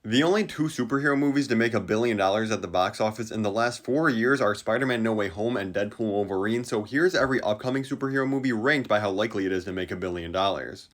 The only two superhero movies to make $1 billion at the box office in the last 4 years are Spider-Man No Way Home and Deadpool and Wolverine, so here's every upcoming superhero movie ranked by how likely it is to make $1 billion.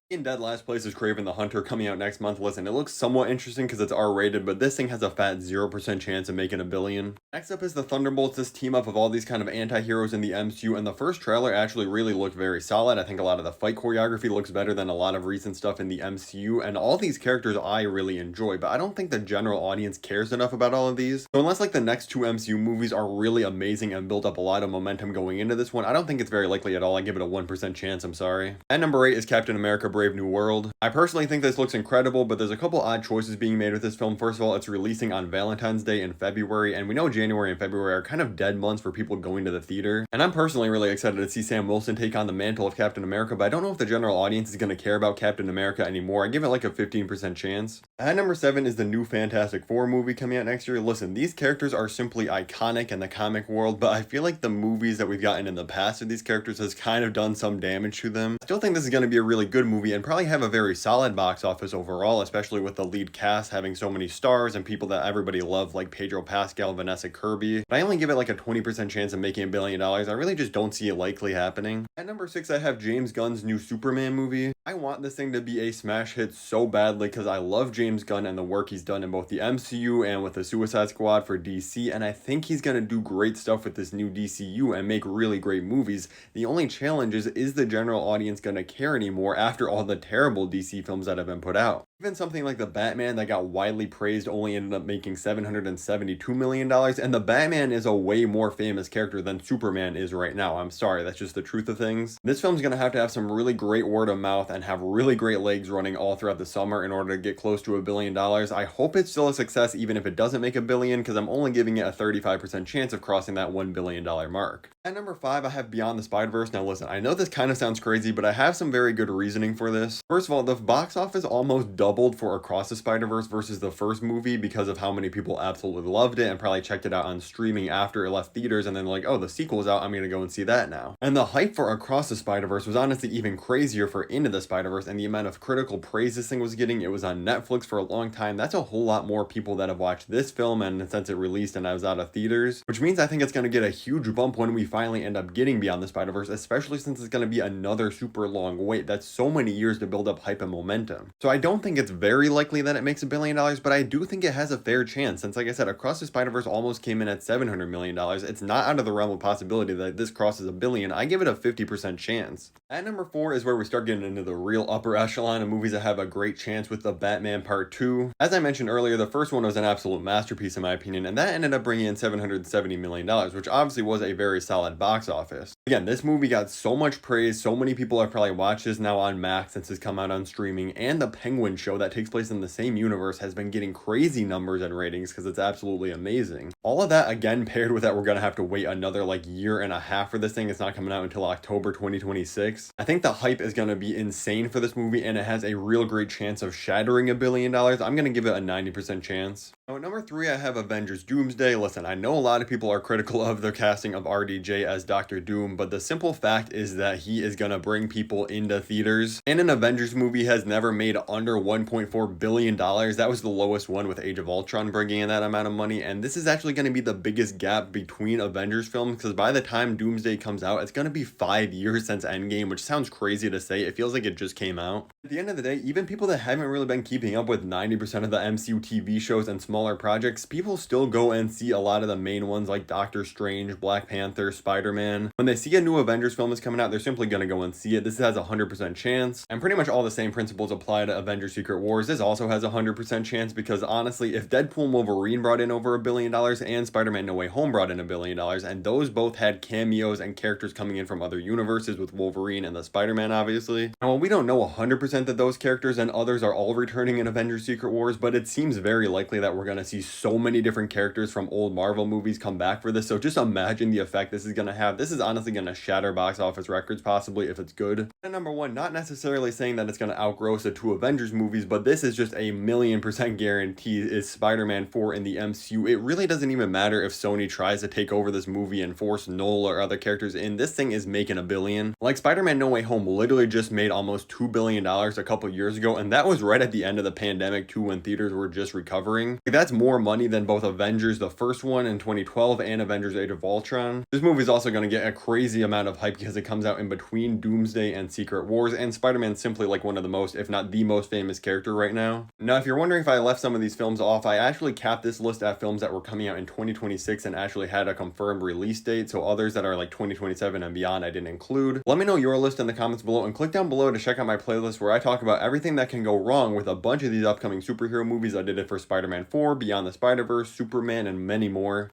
In dead last place is Kraven the Hunter coming out next month. Listen, it looks somewhat interesting because it's R-rated, but this thing has a fat 0% chance of making $1 billion. Next up is the Thunderbolts, this team up of all these kind of anti-heroes in the MCU, and the first trailer actually really looked very solid. I think a lot of the fight choreography looks better than a lot of recent stuff in the MCU, and all these characters I really enjoy, but I don't think the general audience cares enough about all of these. So unless like the next two MCU movies are really amazing and build up a lot of momentum going into this one, I don't think it's very likely at all. I give it a 1% chance, I'm sorry. At number 8 is Captain America Brave New World. I personally think this looks incredible, but there's a couple odd choices being made with this film. First of all, it's releasing on Valentine's Day in February, and we know January and February are kind of dead months for people going to the theater. And I'm personally really excited to see Sam Wilson take on the mantle of Captain America, but I don't know if the general audience is going to care about Captain America anymore. I give it like a 15% chance. At number 7 is the new Fantastic Four movie coming out next year. Listen, these characters are simply iconic in the comic world, but I feel like the movies that we've gotten in the past of these characters has kind of done some damage to them. I still think this is going to be a really good movie and probably have a very solid box office overall, especially with the lead cast having so many stars and people that everybody loves like Pedro Pascal, Vanessa Kirby. But I only give it like a 20% chance of making $1 billion. I really just don't see it likely happening. At number 6, I have James Gunn's new Superman movie. I want this thing to be a smash hit so badly because I love James Gunn and the work he's done in both the MCU and with the Suicide Squad for DC, and I think he's going to do great stuff with this new DCU and make really great movies. The only challenge is the general audience going to care anymore after all the terrible DC films that have been put out? Even something like the Batman that got widely praised only ended up making $772 million, and the Batman is a way more famous character than Superman is right now. I'm sorry, that's just the truth of things. This film's gonna have to have some really great word of mouth and have really great legs running all throughout the summer in order to get close to $1 billion. I hope it's still a success even if it doesn't make $1 billion, because I'm only giving it a 35% chance of crossing that $1 billion mark. At number 5, I have Beyond the Spider-Verse. Now listen, I know this kind of sounds crazy, but I have some very good reasoning for this. First of all, the box office almost doubled for Across the Spider-Verse versus the first movie because of how many people absolutely loved it and probably checked it out on streaming after it left theaters, and then like, oh, the sequel's out, I'm gonna go and see that now. And the hype for Across the Spider-Verse was honestly even crazier for Into the Spider-Verse, and the amount of critical praise this thing was getting. It was on Netflix for a long time. That's a whole lot more people that have watched this film and since it released and I was out of theaters, which means I think it's gonna get a huge bump when we finally end up getting Beyond the Spider-Verse, especially since it's gonna be another super long wait. That's so many years to build up hype and momentum. So I don't think it's very likely that it makes $1 billion, but I do think it has a fair chance since, like I said, Across the Spider-Verse almost came in at $700 million. It's not out of the realm of possibility that this crosses $1 billion. I give it a 50% chance. At number 4 is where we start getting into the real upper echelon of movies that have a great chance with the Batman Part 2. As I mentioned earlier, the first one was an absolute masterpiece in my opinion, and that ended up bringing in $770 million, which obviously was a very solid box office. Again, this movie got so much praise. So many people have probably watched this now on Max since it's come out on streaming, and the Penguin show that takes place in the same universe has been getting crazy numbers and ratings because it's absolutely amazing. All of that again paired with that we're gonna have to wait another like year and a half for this thing. It's not coming out until October 2026. I think the hype is gonna be insane for this movie, and it has a real great chance of shattering $1 billion. I'm gonna give it a 90% chance. Now, at number 3, I have Avengers Doomsday. Listen, I know a lot of people are critical of the casting of RDJ as Doctor Doom, but the simple fact is that he is gonna bring people into theaters, and an Avengers movie has never made under $1.4 billion. That was the lowest one with Age of Ultron bringing in that amount of money, and this is actually going to be the biggest gap between Avengers films because by the time Doomsday comes out, it's going to be 5 years since Endgame, which sounds crazy to say. It feels like it just came out. At the end of the day, even people that haven't really been keeping up with 90% of the MCU TV shows and smaller projects, people still go and see a lot of the main ones like Doctor Strange, Black Panther, Spider-Man. When they see a new Avengers film is coming out, they're simply going to go and see it. This has a 100% chance, and pretty much all the same principles apply to Avengers Secret Wars. This also has a 100% chance because honestly, if Deadpool and Wolverine brought in over $1 billion and Spider-Man No Way Home brought in $1 billion, and those both had cameos and characters coming in from other universes with Wolverine and the Spider-Man obviously. And while we don't know 100% that those characters and others are all returning in Avengers Secret Wars, but it seems very likely that we're we're going to see so many different characters from old Marvel movies come back for this. So just imagine the effect this is going to have. This is honestly going to shatter box office records, possibly, if it's good. And number one, not necessarily saying that it's going to outgross the two Avengers movies, but this is just a 1,000,000% guarantee is Spider-Man 4 in the MCU. It really doesn't even matter if Sony tries to take over this movie and force Noel or other characters in. This thing is making $1 billion. Like, Spider-Man No Way Home literally just made almost $2 billion a couple years ago, and that was right at the end of the pandemic too, when theaters were just recovering. Like, that's more money than both Avengers, the first one in 2012, and Avengers Age of Ultron. This movie is also going to get a crazy amount of hype because it comes out in between Doomsday and Secret Wars, and Spider-Man's simply like one of the most, if not the most famous character right now. Now, if you're wondering if I left some of these films off, I actually capped this list at films that were coming out in 2026 and actually had a confirmed release date, so others that are like 2027 and beyond I didn't include. Let me know your list in the comments below, and click down below to check out my playlist where I talk about everything that can go wrong with a bunch of these upcoming superhero movies. I did it for Spider-Man 4, Beyond the Spider-Verse, Superman, and many more.